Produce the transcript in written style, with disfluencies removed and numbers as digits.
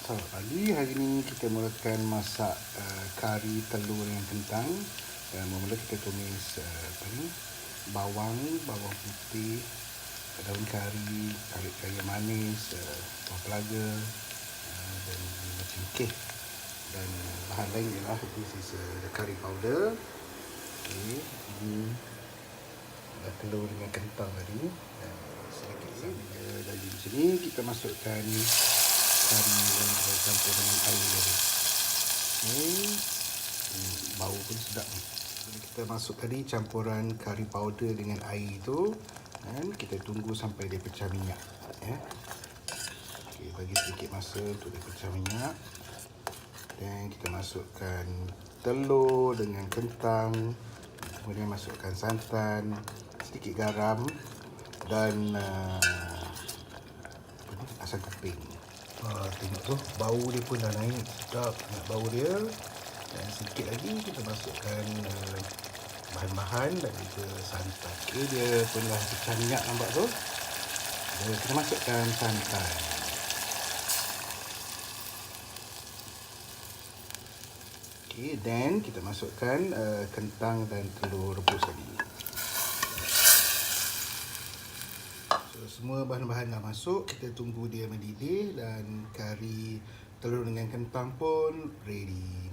Hari ni kita mulakan masak kari telur dengan kentang. Mula kita tumis bawang putih, daun kari, kari manis, buah pelaga dan cengkeh. Dan bahan lain ialah this is the curry powder. Okay, ini telur dengan kentang tadi. Sedikit sambil dari sini kita masukkan kari yang kita campur dengan air tadi. Okay. Bau pun sedap ni. Kita masuk tadi campuran kari powder dengan air tu, dan kita tunggu sampai dia pecah minyak. Okay, bagi sedikit masa untuk dia pecah minyak. Dan kita masukkan telur dengan kentang, kemudian masukkan santan, sedikit garam dan asam keping. Tengok tu, bau dia pun dah naik. Sedap nak bau dia. Dan sedikit lagi kita masukkan bahan-bahan dan juga santan. Okay, dia pun dah pecah minyak, nampak tu. Kita masukkan santan. Okay, dan kita masukkan kentang dan telur rebus tadi. Semua bahan-bahan dah masuk, kita tunggu dia mendidih dan kari telur dengan kentang pun ready.